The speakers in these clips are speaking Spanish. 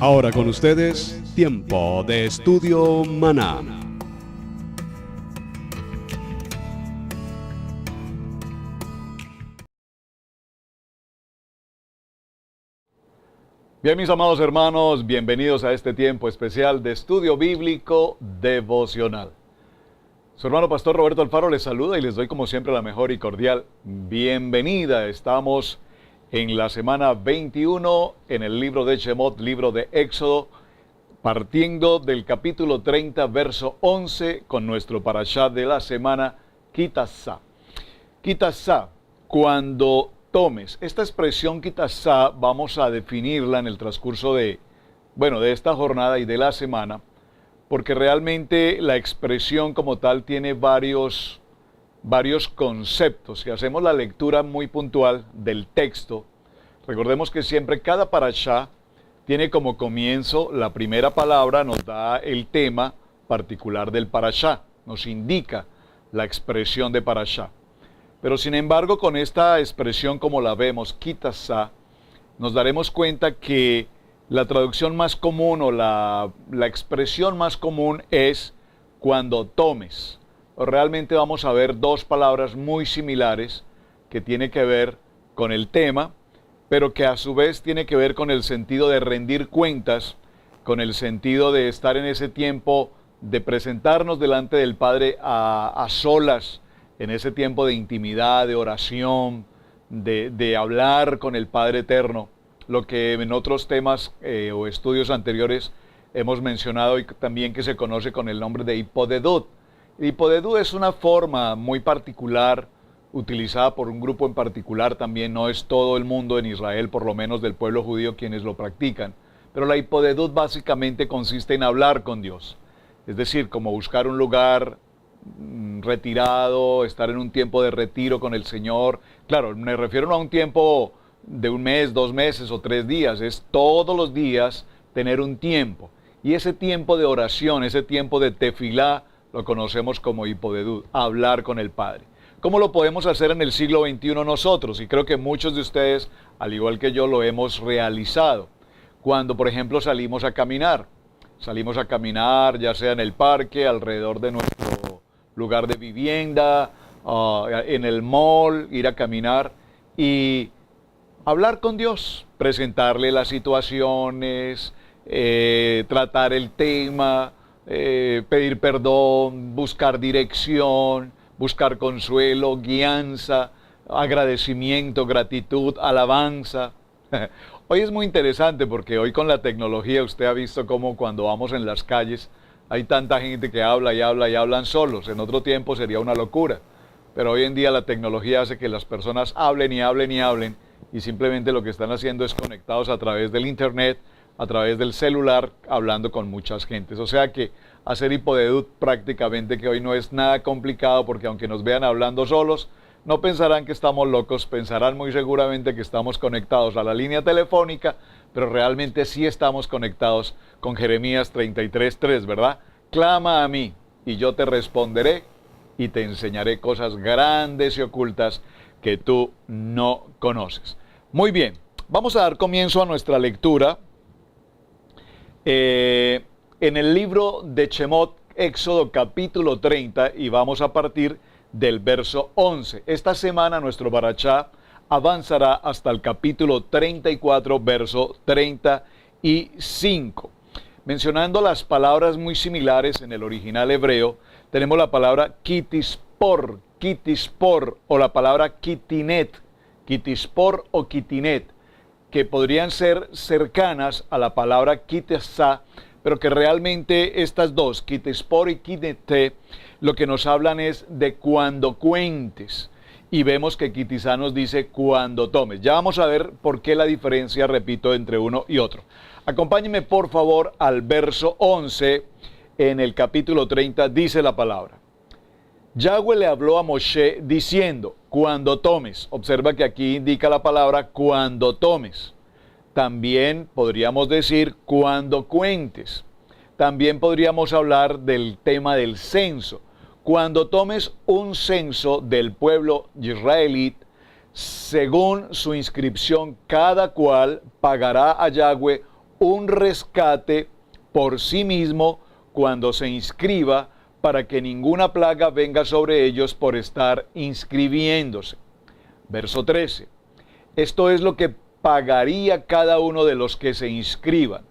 Ahora con ustedes, Tiempo de Estudio Maná. Bien, mis amados hermanos, bienvenidos a este tiempo especial de estudio bíblico devocional. Su hermano Pastor Roberto Alfaro les saluda y les doy como siempre la mejor y cordial bienvenida. Estamos en la semana 21 en el libro de Shemot, libro de Éxodo, partiendo del capítulo 30, verso 11, con nuestro parashá de la semana, Kitasa. Kitasa, cuando tomes. Esta expresión Kitasa vamos a definirla en el transcurso de esta jornada y de la semana, porque realmente la expresión como tal tiene varios conceptos. Si hacemos la lectura muy puntual del texto, recordemos que siempre cada parashá tiene como comienzo la primera palabra, nos da el tema particular del parashá, nos indica la expresión de parashá. Pero sin embargo, con esta expresión como la vemos, Kitasa, nos daremos cuenta que la traducción más común o la expresión más común es cuando tomes. Realmente vamos a ver dos palabras muy similares que tienen que ver con el tema, pero que a su vez tiene que ver con el sentido de rendir cuentas, con el sentido de estar en ese tiempo de presentarnos delante del Padre a solas, en ese tiempo de intimidad, de oración, de hablar con el Padre Eterno, lo que en otros temas o estudios anteriores hemos mencionado y también que se conoce con el nombre de hipodedut. Hipodedut es una forma muy particular, utilizada por un grupo en particular también, no es todo el mundo en Israel, por lo menos del pueblo judío quienes lo practican, pero la hipodedut básicamente consiste en hablar con Dios, es decir, como buscar un lugar retirado, estar en un tiempo de retiro con el Señor. Claro, me refiero no a un tiempo de un mes, 2 meses o 3 días, es todos los días tener un tiempo. Y ese tiempo de oración, ese tiempo de tefilá, lo conocemos como hipodedut, hablar con el Padre. ¿Cómo lo podemos hacer en el siglo XXI nosotros? Y creo que muchos de ustedes, al igual que yo, lo hemos realizado. Cuando, por ejemplo, salimos a caminar ya sea en el parque, alrededor de nuestro lugar de vivienda, en el mall, ir a caminar y hablar con Dios, presentarle las situaciones, tratar el tema, pedir perdón, buscar dirección, buscar consuelo, guianza, agradecimiento, gratitud, alabanza. Hoy es muy interesante porque hoy con la tecnología usted ha visto cómo cuando vamos en las calles hay tanta gente que habla y habla y hablan solos. En otro tiempo sería una locura. Pero hoy en día la tecnología hace que las personas hablen y hablen y hablen y simplemente lo que están haciendo es conectados a través del internet, a través del celular, hablando con muchas gentes. O sea que hacer hipodedut prácticamente que hoy no es nada complicado porque aunque nos vean hablando solos, no pensarán que estamos locos, pensarán muy seguramente que estamos conectados a la línea telefónica, pero realmente sí estamos conectados con Jeremías 33:3, ¿verdad? Clama a mí y yo te responderé y te enseñaré cosas grandes y ocultas que tú no conoces. Muy bien, vamos a dar comienzo a nuestra lectura en el libro de Shemot, Éxodo capítulo 30, y vamos a partir del verso 11. Esta semana nuestro parashá avanzará hasta el capítulo 34, verso 35. Mencionando las palabras muy similares en el original hebreo, tenemos la palabra kitispor, o la palabra kitinet, kitispor o kitinet, que podrían ser cercanas a la palabra kitesá, pero que realmente estas dos, kitispor y kitete, lo que nos hablan es de cuando cuentes. Y vemos que Kitizá nos dice cuando tomes. Ya vamos a ver por qué la diferencia, repito, entre uno y otro. Acompáñenme por favor al verso 11 en el capítulo 30, dice la palabra. Yahweh le habló a Moshe diciendo, cuando tomes. Observa que aquí indica la palabra cuando tomes. También podríamos decir cuando cuentes. También podríamos hablar del tema del censo. Cuando tomes un censo del pueblo israelí, según su inscripción, cada cual pagará a Yahweh un rescate por sí mismo cuando se inscriba, para que ninguna plaga venga sobre ellos por estar inscribiéndose. Verso 13. Esto es lo que pagaría cada uno de los que se inscriban.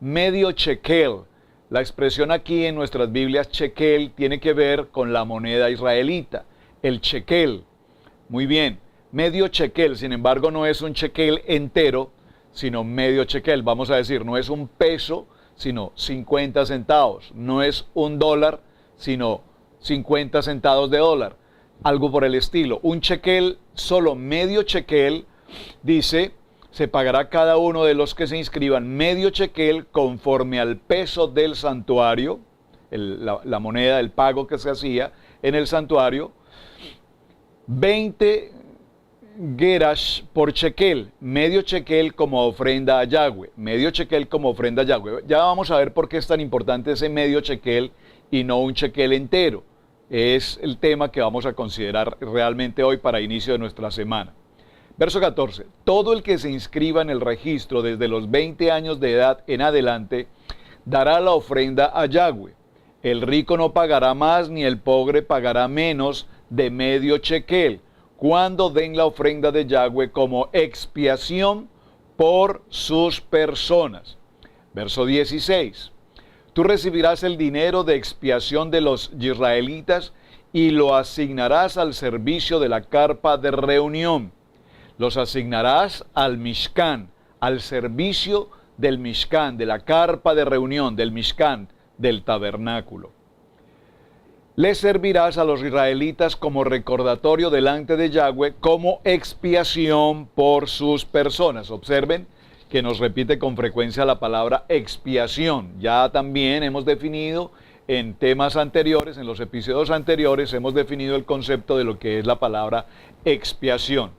Medio shekel. La expresión aquí en nuestras Biblias, shekel, tiene que ver con la moneda israelita, el shekel. Muy bien, medio shekel, sin embargo, no es un shekel entero, sino medio shekel. Vamos a decir, no es un peso, sino 50 centavos. No es un dólar, sino 50 centavos de dólar. Algo por el estilo. Un shekel, solo medio shekel, dice, se pagará cada uno de los que se inscriban medio shekel conforme al peso del santuario, la moneda, el pago que se hacía en el santuario, 20 gerash por shekel, medio shekel como ofrenda a Yahweh, medio shekel como ofrenda a Yahweh. Ya vamos a ver por qué es tan importante ese medio shekel y no un shekel entero. Es el tema que vamos a considerar realmente hoy para inicio de nuestra semana. Verso 14. Todo el que se inscriba en el registro desde los 20 años de edad en adelante dará la ofrenda a Yahweh. El rico no pagará más ni el pobre pagará menos de medio shekel cuando den la ofrenda de Yahweh como expiación por sus personas. Verso 16. Tú recibirás el dinero de expiación de los israelitas y lo asignarás al servicio de la carpa de reunión. Los asignarás al Mishkan, al servicio del Mishkan, de la carpa de reunión, del Mishkan, del tabernáculo. Les servirás a los israelitas como recordatorio delante de Yahweh, como expiación por sus personas. Observen que nos repite con frecuencia la palabra expiación. Ya también hemos definido en temas anteriores, en los episodios anteriores, hemos definido el concepto de lo que es la palabra expiación.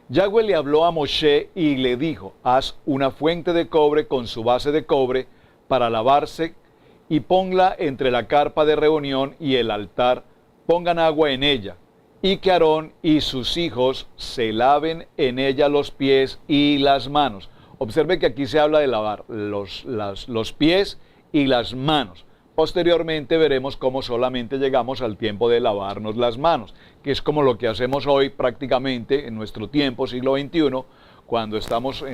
Yahweh le habló a Moshe y le dijo, haz una fuente de cobre con su base de cobre para lavarse y ponla entre la carpa de reunión y el altar, pongan agua en ella, y que Aarón y sus hijos se laven en ella los pies y las manos. Observe que aquí se habla de lavar los pies y las manos. Posteriormente veremos cómo solamente llegamos al tiempo de lavarnos las manos, que es como lo que hacemos hoy prácticamente en nuestro tiempo, siglo XXI, cuando estamos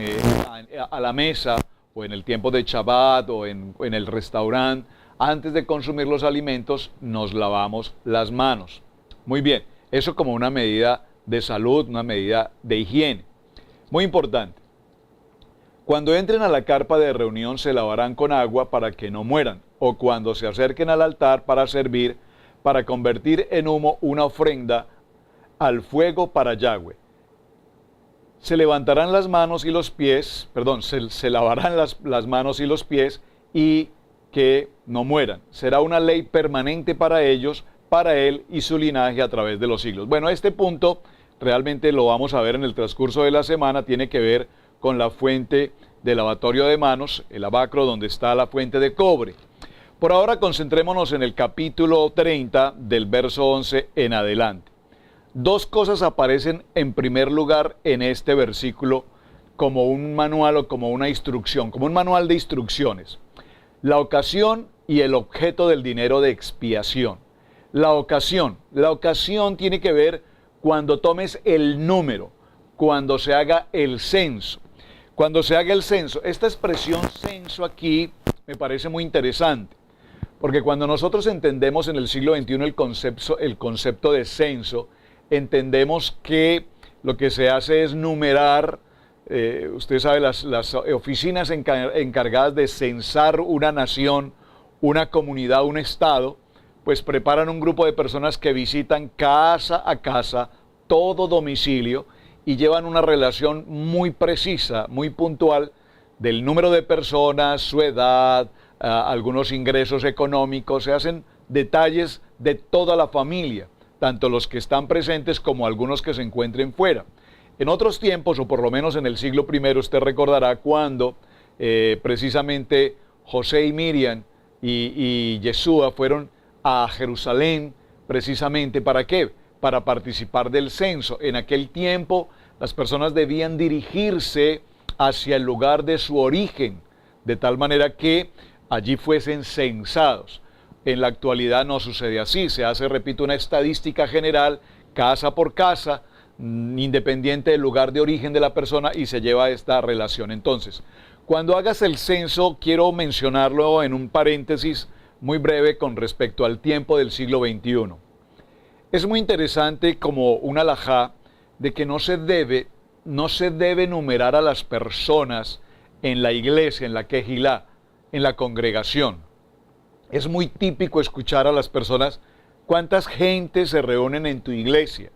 a la mesa o en el tiempo de Shabbat o en el restaurante. Antes de consumir los alimentos nos lavamos las manos. Muy bien, eso como una medida de salud, una medida de higiene. Muy importante. Cuando entren a la carpa de reunión se lavarán con agua para que no mueran, o cuando se acerquen al altar para servir, para convertir en humo una ofrenda al fuego para Yahweh. Se levantarán las manos y los pies, se lavarán las manos y los pies y que no mueran. Será una ley permanente para ellos, para él y su linaje a través de los siglos. Bueno, este punto realmente lo vamos a ver en el transcurso de la semana, tiene que ver con la fuente de lavatorio de manos, el lavacro donde está la fuente de cobre. Por ahora concentrémonos en el capítulo 30 del verso 11 en adelante. Dos cosas aparecen en primer lugar en este versículo como un manual o como una instrucción, como un manual de instrucciones. La ocasión y el objeto del dinero de expiación. La ocasión tiene que ver cuando tomes el número, cuando se haga el censo. Cuando se haga el censo, esta expresión censo aquí me parece muy interesante, porque cuando nosotros entendemos en el siglo XXI el concepto de censo, entendemos que lo que se hace es numerar, usted sabe, las oficinas encargadas de censar una nación, una comunidad, un estado, pues preparan un grupo de personas que visitan casa a casa, todo domicilio, y llevan una relación muy precisa, muy puntual del número de personas, su edad, algunos ingresos económicos. Se hacen detalles de toda la familia, tanto los que están presentes como algunos que se encuentren fuera. En otros tiempos, o por lo menos en el siglo I, usted recordará cuando precisamente José y Miriam y Yeshua fueron a Jerusalén precisamente, ¿para qué? Para participar del censo. En aquel tiempo las personas debían dirigirse hacia el lugar de su origen, de tal manera que allí fuesen censados. En la actualidad no sucede así, se hace, repito, una estadística general, casa por casa, independiente del lugar de origen de la persona, y se lleva esta relación. Entonces, cuando hagas el censo, quiero mencionarlo en un paréntesis muy breve con respecto al tiempo del siglo XXI. Es muy interesante como una alajá de que no se debe numerar a las personas en la iglesia, en la quejilá, en la congregación. Es muy típico escuchar a las personas cuántas gentes se reúnen en tu iglesia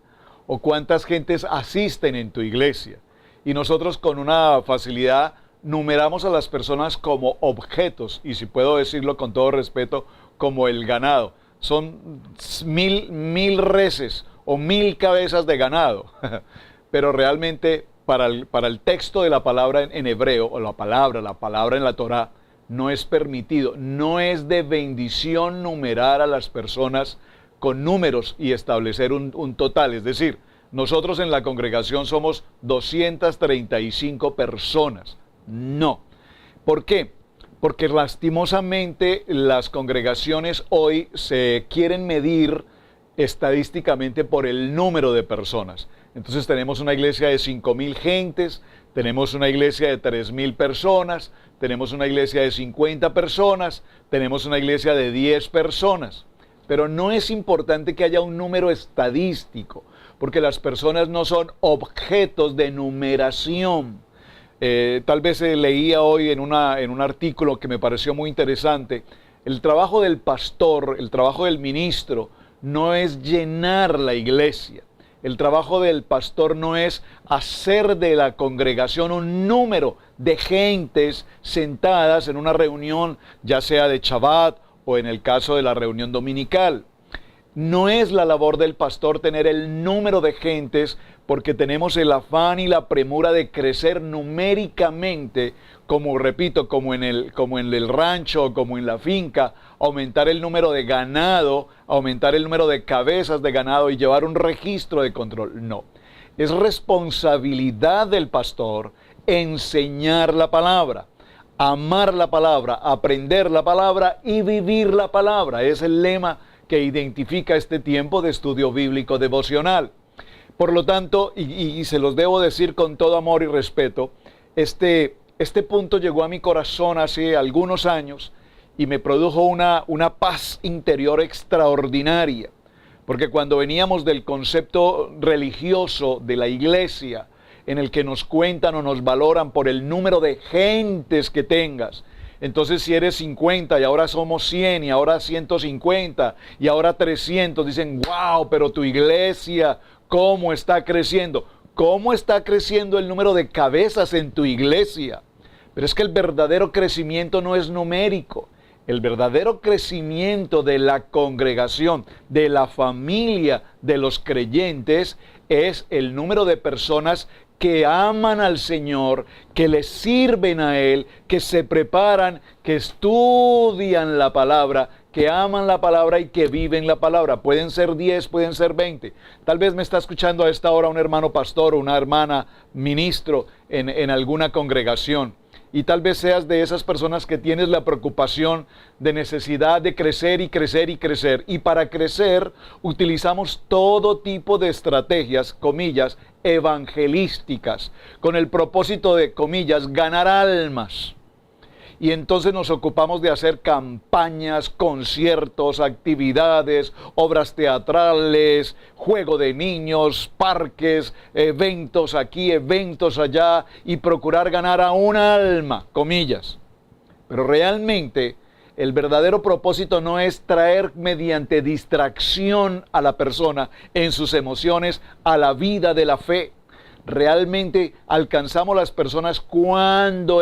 o cuántas gentes asisten en tu iglesia. Y nosotros con una facilidad numeramos a las personas como objetos, y si puedo decirlo con todo respeto, como el ganado. Son mil reses o 1000 cabezas de ganado. Pero realmente para el texto de la palabra en hebreo, o la palabra en la Torá, no es permitido, no es de bendición numerar a las personas con números y establecer un total. Es decir, nosotros en la congregación somos 235 personas. No. ¿Por qué? Porque lastimosamente las congregaciones hoy se quieren medir estadísticamente por el número de personas. Entonces tenemos una iglesia de 5,000 gentes, tenemos una iglesia de 3,000 personas, tenemos una iglesia de 50 personas, tenemos una iglesia de 10 personas. Pero no es importante que haya un número estadístico, porque las personas no son objetos de numeración. Tal vez leía hoy en un artículo que me pareció muy interesante, el trabajo del pastor, el trabajo del ministro, no es llenar la iglesia. El trabajo del pastor no es hacer de la congregación un número de gentes sentadas en una reunión, ya sea de Shabbat o en el caso de la reunión dominical. No es la labor del pastor tener el número de gentes, porque tenemos el afán y la premura de crecer numéricamente, como repito, como en el rancho, como en la finca, aumentar el número de ganado, aumentar el número de cabezas de ganado y llevar un registro de control. No, es responsabilidad del pastor enseñar la palabra, amar la palabra, aprender la palabra y vivir la palabra. Es el lema que identifica este tiempo de estudio bíblico devocional. Por lo tanto, y se los debo decir con todo amor y respeto, este punto llegó a mi corazón hace algunos años y me produjo una paz interior extraordinaria. Porque cuando veníamos del concepto religioso de la iglesia, en el que nos cuentan o nos valoran por el número de gentes que tengas, entonces si eres 50 y ahora somos 100 y ahora 150 y ahora 300, dicen, wow, pero tu iglesia, ¿cómo está creciendo? ¿Cómo está creciendo el número de cabezas en tu iglesia? Pero es que el verdadero crecimiento no es numérico. El verdadero crecimiento de la congregación, de la familia de los creyentes, es el número de personas que aman al Señor, que le sirven a Él, que se preparan, que estudian la palabra, que aman la palabra y que viven la palabra. Pueden ser 10, pueden ser 20. Tal vez me está escuchando a esta hora un hermano pastor o una hermana ministro en alguna congregación. Y tal vez seas de esas personas que tienes la preocupación de necesidad de crecer y crecer y crecer. Y para crecer utilizamos todo tipo de estrategias, comillas, evangelísticas, con el propósito de, comillas, ganar almas. Y entonces nos ocupamos de hacer campañas, conciertos, actividades, obras teatrales, juego de niños, parques, eventos aquí, eventos allá, y procurar ganar a un alma, comillas. Pero realmente el verdadero propósito no es traer mediante distracción a la persona en sus emociones a la vida de la fe. Realmente alcanzamos las personas cuando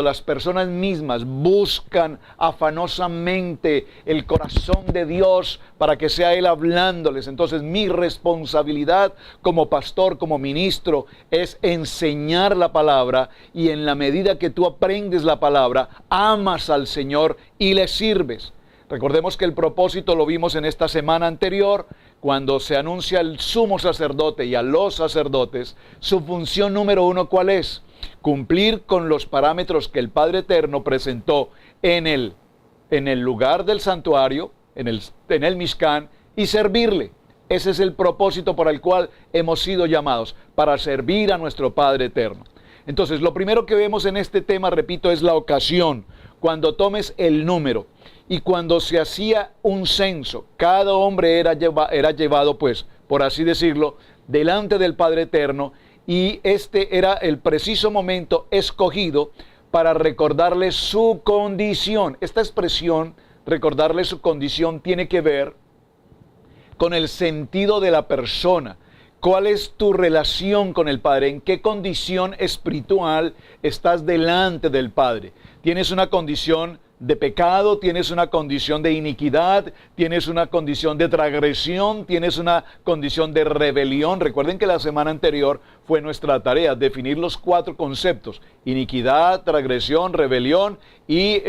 las personas mismas buscan afanosamente el corazón de Dios para que sea Él hablándoles. Entonces mi responsabilidad como pastor, como ministro, es enseñar la palabra, y en la medida que tú aprendes la palabra, amas al Señor y le sirves. Recordemos que el propósito lo vimos en esta semana anterior, cuando se anuncia al sumo sacerdote y a los sacerdotes, su función número uno, ¿cuál es? Cumplir con los parámetros que el Padre Eterno presentó en el lugar del santuario, en el Mishkan, y servirle. Ese es el propósito por el cual hemos sido llamados, para servir a nuestro Padre Eterno. Entonces, lo primero que vemos en este tema, repito, es la ocasión. Cuando tomes el número y cuando se hacía un censo, cada hombre era llevado, pues, por así decirlo, delante del Padre Eterno, y este era el preciso momento escogido para recordarle su condición. Esta expresión, recordarle su condición, tiene que ver con el sentido de la persona. ¿Cuál es tu relación con el Padre? ¿En qué condición espiritual estás delante del Padre? ¿Tienes una condición de pecado? ¿Tienes una condición de iniquidad? ¿Tienes una condición de transgresión? ¿Tienes una condición de rebelión? Recuerden que la semana anterior fue nuestra tarea definir los 4 conceptos: iniquidad, transgresión, rebelión y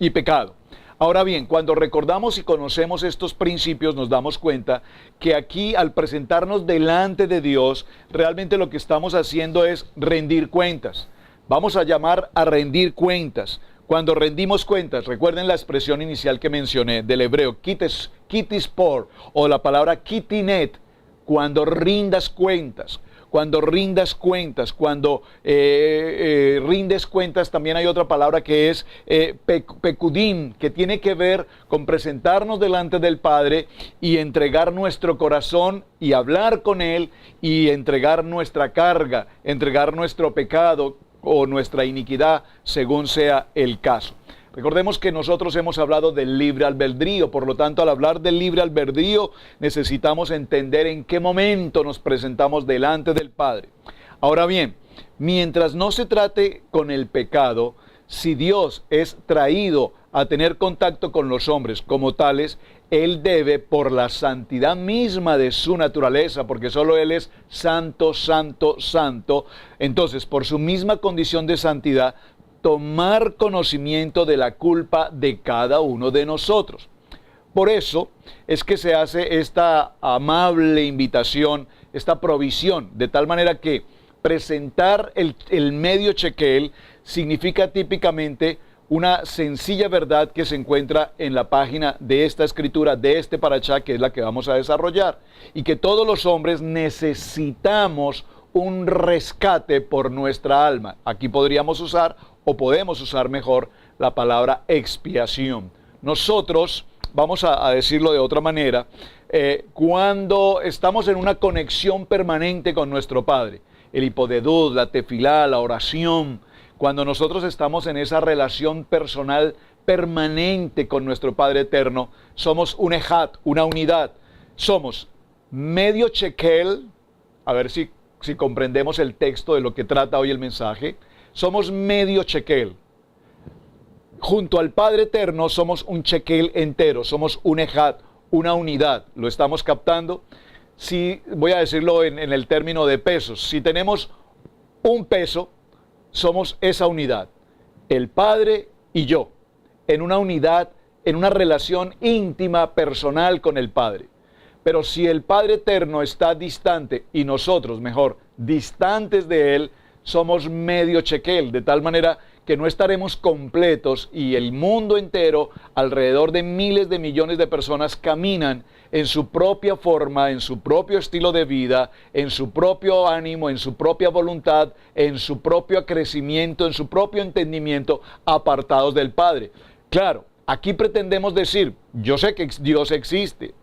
pecado. Ahora bien, cuando recordamos y conocemos estos principios, nos damos cuenta que aquí, al presentarnos delante de Dios, realmente lo que estamos haciendo es rendir cuentas. Vamos a llamar a rendir cuentas. Cuando rendimos cuentas, recuerden la expresión inicial que mencioné del hebreo, kitispor, o la palabra kitinet, cuando rindas cuentas. Cuando rindas cuentas, rindes cuentas, también hay otra palabra que es pecudim, que tiene que ver con presentarnos delante del Padre y entregar nuestro corazón y hablar con Él y entregar nuestra carga, entregar nuestro pecado o nuestra iniquidad, según sea el caso. Recordemos que nosotros hemos hablado del libre albedrío, por lo tanto, al hablar del libre albedrío, necesitamos entender en qué momento nos presentamos delante del Padre. Ahora bien, mientras no se trate con el pecado, si Dios es traído a tener contacto con los hombres como tales, Él debe, por la santidad misma de su naturaleza, porque solo Él es santo, santo, santo, entonces, por su misma condición de santidad, tomar conocimiento de la culpa de cada uno de nosotros. Por eso es que se hace esta amable invitación, esta provisión, de tal manera que presentar el medio shekel significa típicamente una sencilla verdad que se encuentra en la página de esta escritura, de este parashá, que es la que vamos a desarrollar, y que todos los hombres necesitamos un rescate por nuestra alma. Aquí podríamos usar, o podemos usar mejor, la palabra expiación. Nosotros, vamos a decirlo de otra manera, cuando estamos en una conexión permanente con nuestro Padre, el hipodedud, la tefilá, la oración, cuando nosotros estamos en esa relación personal permanente con nuestro Padre Eterno, somos un ejat, una unidad. Somos medio shekel, a ver si comprendemos el texto de lo que trata hoy el mensaje, somos medio shekel. Junto al Padre Eterno somos un shekel entero, somos un ejat, una unidad. ¿Lo estamos captando? Si voy a decirlo en el término de pesos, si tenemos un peso, somos esa unidad, el Padre y yo, en una unidad, en una relación íntima, personal con el Padre. Pero si el Padre Eterno está distante y nosotros, mejor, distantes de Él, somos medio shekel, de tal manera que no estaremos completos y el mundo entero, alrededor de miles de millones de personas, caminan en su propia forma, en su propio estilo de vida, en su propio ánimo, en su propia voluntad, en su propio crecimiento, en su propio entendimiento, apartados del Padre. Claro, aquí pretendemos decir, yo sé que Dios existe,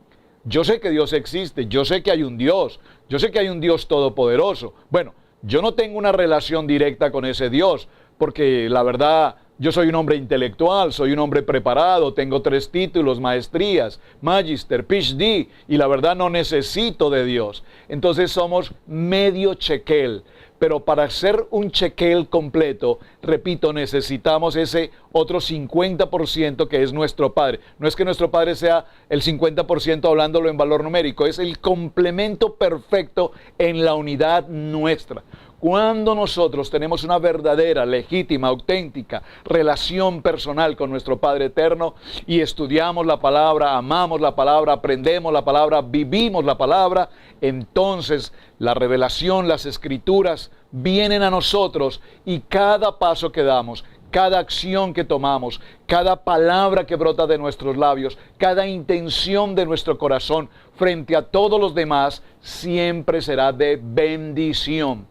yo sé que Dios existe, yo sé que hay un Dios, yo sé que hay un Dios todopoderoso. Bueno, yo no tengo una relación directa con ese Dios, porque la verdad, yo soy un hombre intelectual, soy un hombre preparado, tengo 3 títulos, maestrías, Magister, PhD, y la verdad no necesito de Dios. Entonces somos medio shekel, pero para ser un shekel completo, repito, necesitamos ese otro 50% que es nuestro Padre. No es que nuestro Padre sea el 50% hablándolo en valor numérico, es el complemento perfecto en la unidad nuestra. Cuando nosotros tenemos una verdadera, legítima, auténtica relación personal con nuestro Padre Eterno y estudiamos la palabra, amamos la palabra, aprendemos la palabra, vivimos la palabra, entonces la revelación, las escrituras vienen a nosotros y cada paso que damos, cada acción que tomamos, cada palabra que brota de nuestros labios, cada intención de nuestro corazón frente a todos los demás, siempre será de bendición.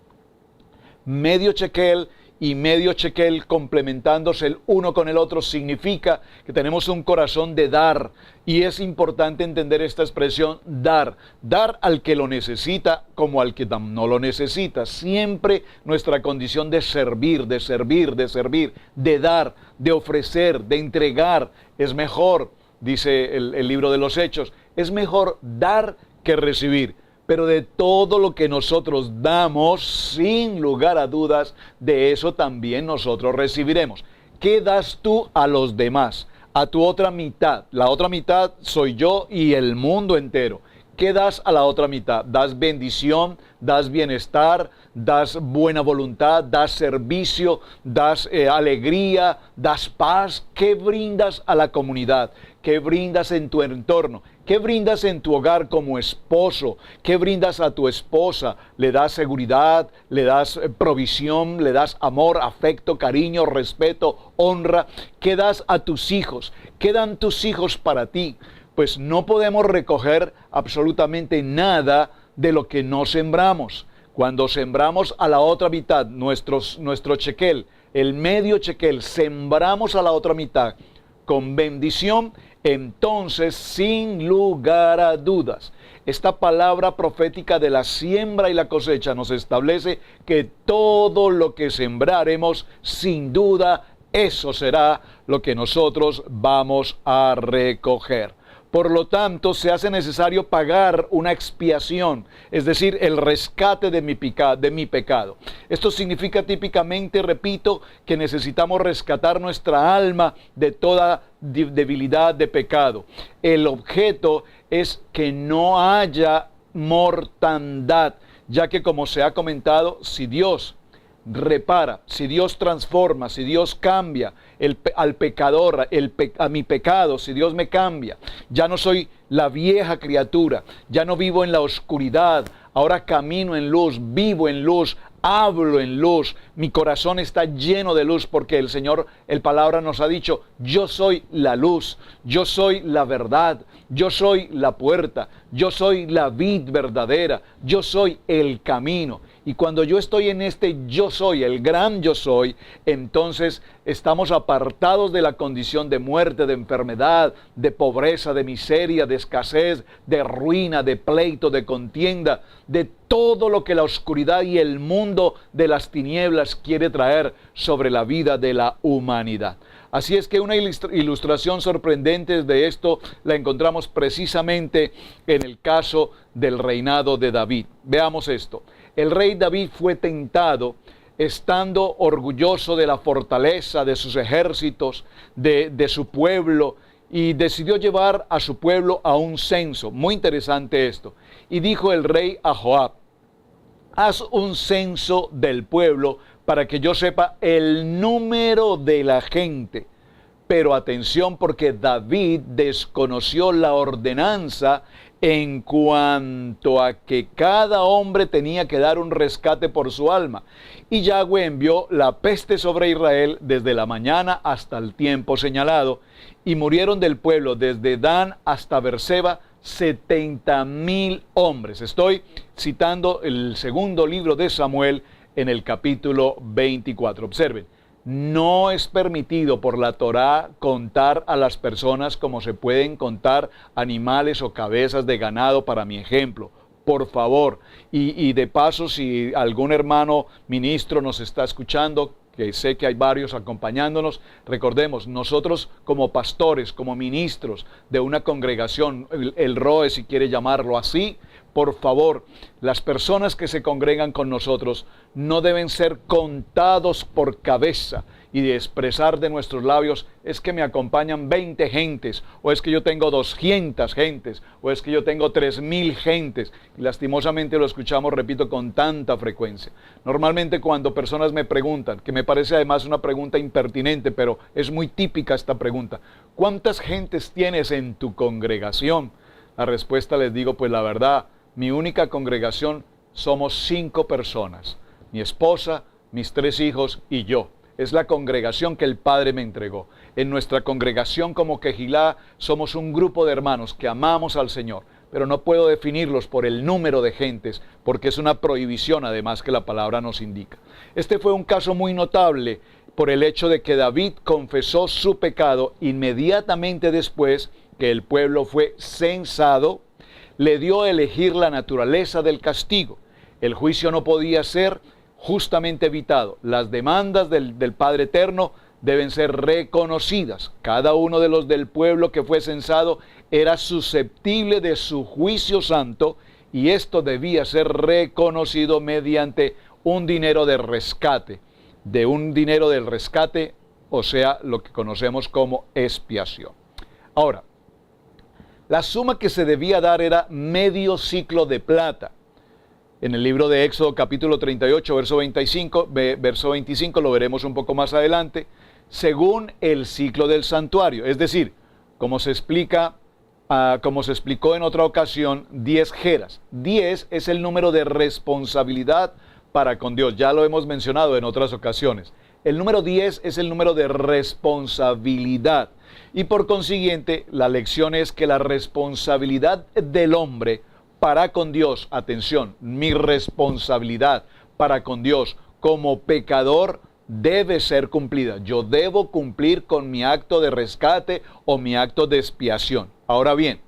Medio shekel y medio shekel complementándose el uno con el otro significa que tenemos un corazón de dar, y es importante entender esta expresión dar al que lo necesita como al que no lo necesita. Siempre nuestra condición de servir, de dar, de ofrecer, de entregar es mejor, dice el libro de los Hechos, es mejor dar que recibir. Pero de todo lo que nosotros damos, sin lugar a dudas, de eso también nosotros recibiremos. ¿Qué das tú a los demás? A tu otra mitad. La otra mitad soy yo y el mundo entero. ¿Qué das a la otra mitad? Das bendición, das bienestar, das buena voluntad, das servicio, das alegría, das paz. ¿Qué brindas a la comunidad? ¿Qué brindas en tu entorno? ¿Qué brindas en tu hogar como esposo? ¿Qué brindas a tu esposa? ¿Le das seguridad? ¿Le das provisión? ¿Le das amor, afecto, cariño, respeto, honra? ¿Qué das a tus hijos? ¿Qué dan tus hijos para ti? Pues no podemos recoger absolutamente nada de lo que no sembramos. Cuando sembramos a la otra mitad, nuestro shekel, el medio shekel, sembramos a la otra mitad con bendición, entonces, sin lugar a dudas, esta palabra profética de la siembra y la cosecha nos establece que todo lo que sembraremos, sin duda, eso será lo que nosotros vamos a recoger. Por lo tanto, se hace necesario pagar una expiación, es decir, el rescate de mi pecado. Esto significa típicamente, repito, que necesitamos rescatar nuestra alma de toda debilidad de pecado. El objeto es que no haya mortandad, ya que, como se ha comentado, si Dios repara, si Dios transforma, si Dios cambia al pecador, a mi pecado, si Dios me cambia, ya no soy la vieja criatura, ya no vivo en la oscuridad, ahora camino en luz, vivo en luz, hablo en luz, mi corazón está lleno de luz porque el Señor, el palabra nos ha dicho, yo soy la luz, yo soy la verdad, yo soy la puerta, yo soy la vid verdadera, yo soy el camino. Y cuando yo estoy en este yo soy, el gran yo soy, entonces estamos apartados de la condición de muerte, de enfermedad, de pobreza, de miseria, de escasez, de ruina, de pleito, de contienda, de todo lo que la oscuridad y el mundo de las tinieblas quiere traer sobre la vida de la humanidad. Así es que una ilustración sorprendente de esto la encontramos precisamente en el caso del reinado de David. Veamos esto. El rey David fue tentado estando orgulloso de la fortaleza de sus ejércitos, de su pueblo, y decidió llevar a su pueblo a un censo. Muy interesante esto. Y dijo el rey a Joab, haz un censo del pueblo para que yo sepa el número de la gente. Pero atención, porque David desconoció la ordenanza en cuanto a que cada hombre tenía que dar un rescate por su alma. Y Yahweh envió la peste sobre Israel desde la mañana hasta el tiempo señalado, y murieron del pueblo desde Dan hasta Berseba 70,000 hombres. Estoy citando el segundo libro de Samuel en el capítulo 24. Observen. No es permitido por la Torá contar a las personas como se pueden contar animales o cabezas de ganado, para mi ejemplo. Por favor, y de paso, si algún hermano ministro nos está escuchando, que sé que hay varios acompañándonos, recordemos, nosotros como pastores, como ministros de una congregación, el ROE si quiere llamarlo así, por favor, las personas que se congregan con nosotros no deben ser contados por cabeza y de expresar de nuestros labios, es que me acompañan 20 gentes, o es que yo tengo 200 gentes, o es que yo tengo 3000 gentes. Y lastimosamente lo escuchamos, repito, con tanta frecuencia. Normalmente cuando personas me preguntan, que me parece además una pregunta impertinente, pero es muy típica esta pregunta, ¿cuántas gentes tienes en tu congregación? La respuesta les digo, pues la verdad, mi única congregación somos 5 personas, mi esposa, mis 3 hijos y yo. Es la congregación que el Padre me entregó. En nuestra congregación como Quejilá somos un grupo de hermanos que amamos al Señor, pero no puedo definirlos por el número de gentes, porque es una prohibición además que la palabra nos indica. Este fue un caso muy notable por el hecho de que David confesó su pecado inmediatamente después que el pueblo fue censado, le dio a elegir la naturaleza del castigo. El juicio no podía ser justamente evitado. Las demandas del Padre Eterno deben ser reconocidas. Cada uno de los del pueblo que fue censado era susceptible de su juicio santo y esto debía ser reconocido mediante un dinero de rescate. De un dinero del rescate, o sea, lo que conocemos como expiación. Ahora, la suma que se debía dar era medio ciclo de plata. En el libro de Éxodo capítulo 38, verso 25, lo veremos un poco más adelante, según el ciclo del santuario. Es decir, como se explicó en otra ocasión, 10 geras. 10 es el número de responsabilidad para con Dios. Ya lo hemos mencionado en otras ocasiones. El número 10 es el número de responsabilidad. Y por consiguiente, la lección es que la responsabilidad del hombre para con Dios, atención, mi responsabilidad para con Dios como pecador debe ser cumplida. Yo debo cumplir con mi acto de rescate o mi acto de expiación. Ahora bien,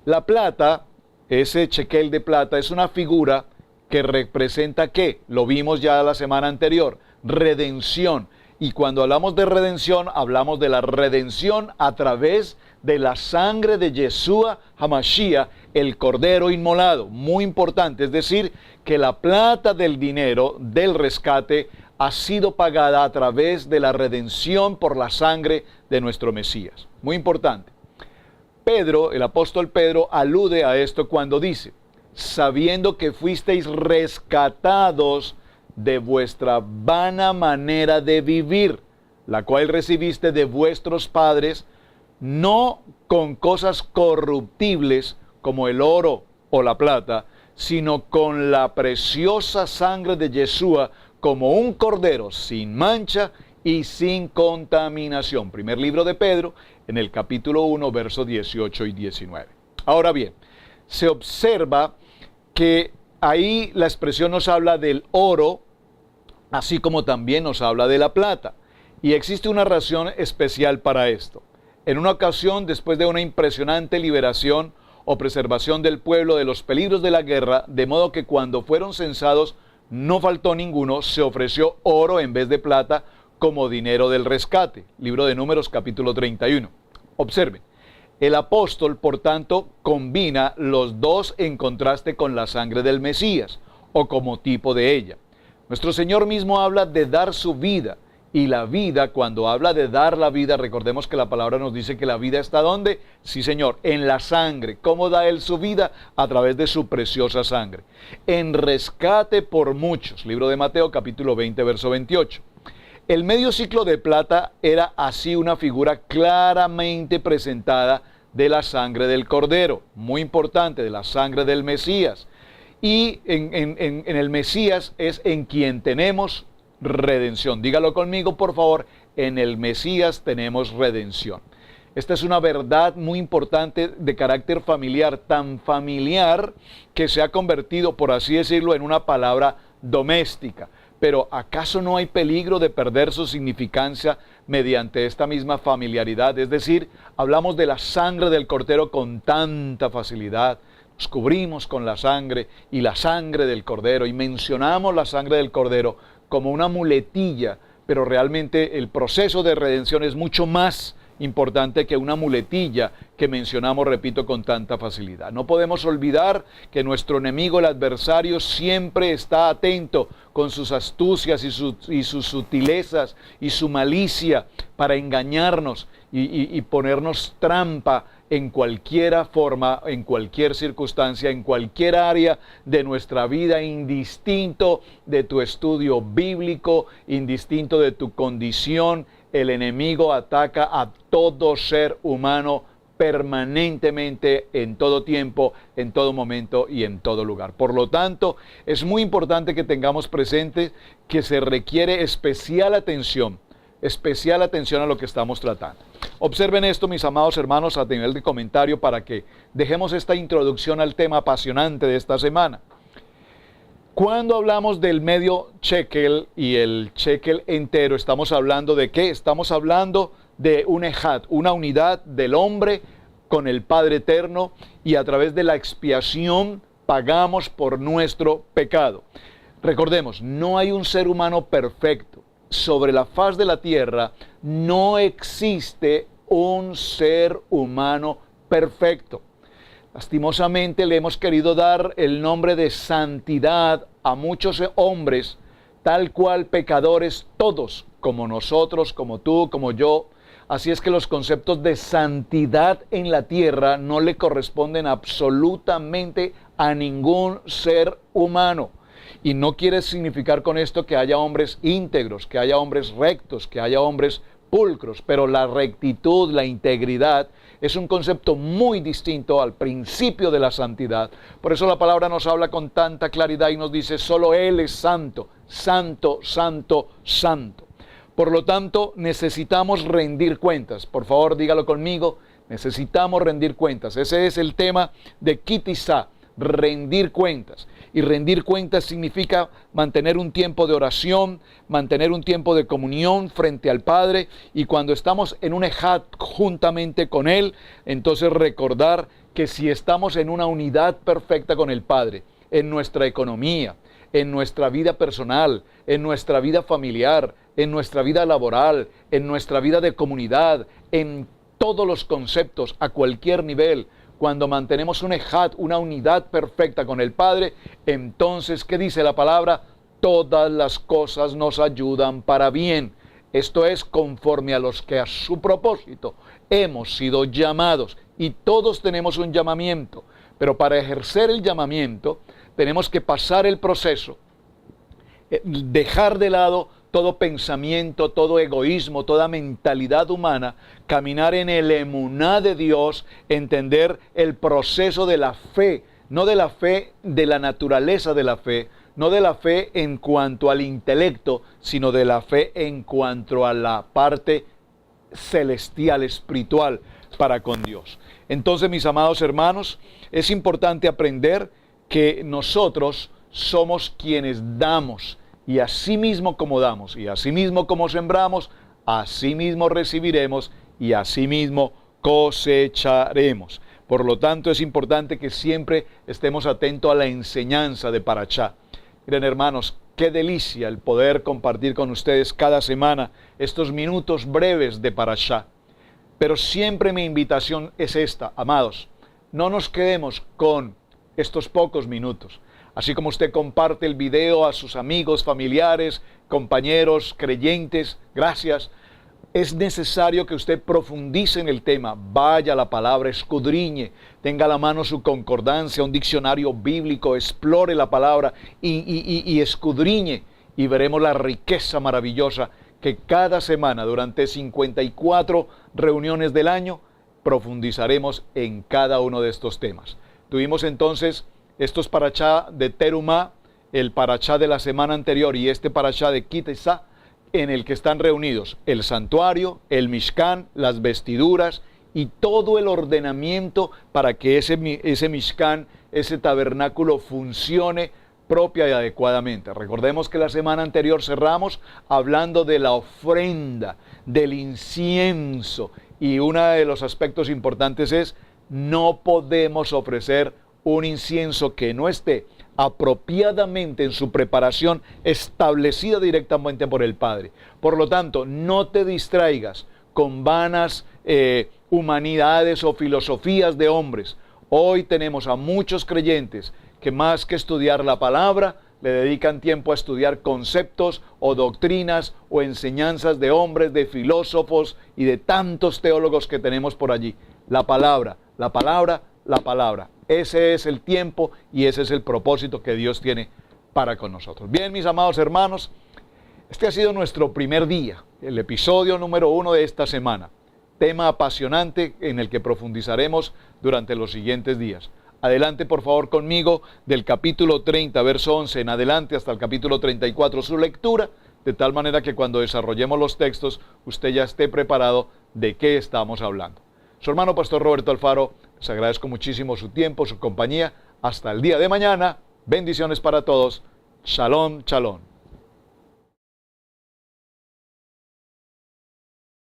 la plata, ese shekel de plata, es una figura que representa ¿qué? Lo vimos ya la semana anterior, redención. Y cuando hablamos de redención, hablamos de la redención a través de la sangre de Yeshua HaMashiach, el Cordero inmolado. Muy importante, es decir, que la plata del dinero del rescate ha sido pagada a través de la redención por la sangre de nuestro Mesías. Muy importante. Pedro, el apóstol Pedro, alude a esto cuando dice, sabiendo que fuisteis rescatados de vuestra vana manera de vivir, la cual recibiste de vuestros padres, no con cosas corruptibles como el oro o la plata, sino con la preciosa sangre de Yeshua, como un cordero sin mancha y sin contaminación. Primer libro de Pedro, en el capítulo 1, versos 18 y 19. Ahora bien, se observa que ahí la expresión nos habla del oro, así como también nos habla de la plata. Y existe una razón especial para esto. En una ocasión, después de una impresionante liberación o preservación del pueblo de los peligros de la guerra, de modo que cuando fueron censados no faltó ninguno, se ofreció oro en vez de plata como dinero del rescate. Libro de Números, capítulo 31. Observen, el apóstol, por tanto, combina los dos en contraste con la sangre del Mesías, o como tipo de ella. Nuestro Señor mismo habla de dar su vida, y la vida, cuando habla de dar la vida, recordemos que la palabra nos dice que la vida está ¿dónde? Sí, Señor, en la sangre. ¿Cómo da Él su vida? A través de su preciosa sangre. En rescate por muchos. Libro de Mateo, capítulo 20, verso 28. El medio ciclo de plata era así una figura claramente presentada de la sangre del Cordero. Muy importante, de la sangre del Mesías. Y en el Mesías es en quien tenemos redención. Dígalo conmigo, por favor. En el Mesías tenemos redención. Esta es una verdad muy importante de carácter familiar, tan familiar que se ha convertido, por así decirlo, en una palabra doméstica. Pero ¿acaso no hay peligro de perder su significancia mediante esta misma familiaridad? Es decir, hablamos de la sangre del Cordero con tanta facilidad. Nos cubrimos con la sangre y la sangre del Cordero y mencionamos la sangre del Cordero como una muletilla, pero realmente el proceso de redención es mucho más importante que una muletilla que mencionamos, repito, con tanta facilidad. No podemos olvidar que nuestro enemigo, el adversario, siempre está atento con sus astucias y sus sutilezas y su malicia para engañarnos y ponernos trampa en cualquier forma, en cualquier circunstancia, en cualquier área de nuestra vida, indistinto de tu estudio bíblico, indistinto de tu condición. El enemigo ataca a todo ser humano permanentemente, en todo tiempo, en todo momento y en todo lugar. Por lo tanto, es muy importante que tengamos presente que se requiere especial atención a lo que estamos tratando. Observen esto, mis amados hermanos, a nivel de comentario, para que dejemos esta introducción al tema apasionante de esta semana. Cuando hablamos del medio shekel y el shekel entero, ¿estamos hablando de qué? Estamos hablando de un ejad, una unidad del hombre con el Padre Eterno, y a través de la expiación pagamos por nuestro pecado. Recordemos, no hay un ser humano perfecto. Sobre la faz de la tierra no existe un ser humano perfecto. Lastimosamente le hemos querido dar el nombre de santidad a muchos hombres, tal cual pecadores todos, como nosotros, como tú, como yo. Así es que los conceptos de santidad en la tierra no le corresponden absolutamente a ningún ser humano. Y no quiere significar con esto que haya hombres íntegros, que haya hombres rectos, que haya hombres pulcros, pero la rectitud, la integridad, es un concepto muy distinto al principio de la santidad. Por eso la palabra nos habla con tanta claridad y nos dice, solo Él es santo, santo, santo, santo. Por lo tanto, necesitamos rendir cuentas. Por favor, dígalo conmigo, necesitamos rendir cuentas. Ese es el tema de Kitizá, rendir cuentas. Y rendir cuentas significa mantener un tiempo de oración, mantener un tiempo de comunión frente al Padre, y cuando estamos en un ejad juntamente con Él, entonces recordar que si estamos en una unidad perfecta con el Padre, en nuestra economía, en nuestra vida personal, en nuestra vida familiar, en nuestra vida laboral, en nuestra vida de comunidad, en todos los conceptos, a cualquier nivel, cuando mantenemos un ejad, una unidad perfecta con el Padre, entonces, ¿qué dice la palabra? Todas las cosas nos ayudan para bien. Esto es conforme a los que a su propósito hemos sido llamados. Y todos tenemos un llamamiento. Pero para ejercer el llamamiento, tenemos que pasar el proceso, dejar de lado todo pensamiento, todo egoísmo, toda mentalidad humana, caminar en el emuná de Dios, entender el proceso de la fe, no de la fe de la naturaleza de la fe, no de la fe en cuanto al intelecto, sino de la fe en cuanto a la parte celestial, espiritual para con Dios. Entonces, mis amados hermanos, es importante aprender que nosotros somos quienes damos. Y así mismo como damos, y así mismo como sembramos, así mismo recibiremos, y así mismo cosecharemos. Por lo tanto, es importante que siempre estemos atentos a la enseñanza de Parashá. Miren, hermanos, qué delicia el poder compartir con ustedes cada semana estos minutos breves de Parashá. Pero siempre mi invitación es esta, amados, no nos quedemos con estos pocos minutos. Así como usted comparte el video a sus amigos, familiares, compañeros, creyentes, gracias. Es necesario que usted profundice en el tema, vaya a la palabra, escudriñe, tenga a la mano su concordancia, un diccionario bíblico, explore la palabra y escudriñe, y veremos la riqueza maravillosa que cada semana, durante 54 reuniones del año, profundizaremos en cada uno de estos temas. Tuvimos entonces estos parashá de Terumá, el parashá de la semana anterior y este parashá de Kitizá, en el que están reunidos el santuario, el Mishkan, las vestiduras y todo el ordenamiento para que ese Mishkan, ese tabernáculo funcione propia y adecuadamente. Recordemos que la semana anterior cerramos hablando de la ofrenda, del incienso, y uno de los aspectos importantes es no podemos ofrecer un incienso que no esté apropiadamente en su preparación establecida directamente por el Padre. Por lo tanto, no te distraigas con vanas humanidades o filosofías de hombres. Hoy tenemos a muchos creyentes que más que estudiar la palabra, le dedican tiempo a estudiar conceptos o doctrinas o enseñanzas de hombres, de filósofos y de tantos teólogos que tenemos por allí. La palabra, la palabra, la palabra. Ese es el tiempo y ese es el propósito que Dios tiene para con nosotros. Bien, mis amados hermanos, este ha sido nuestro primer día, el episodio número 1 de esta semana. Tema apasionante en el que profundizaremos durante los siguientes días. Adelante, por favor, conmigo del capítulo 30, verso 11 en adelante hasta el capítulo 34, su lectura, de tal manera que cuando desarrollemos los textos, usted ya esté preparado de qué estamos hablando. Su hermano Pastor Roberto Alfaro, les agradezco muchísimo su tiempo, su compañía. Hasta el día de mañana. Bendiciones para todos. Shalom, shalom.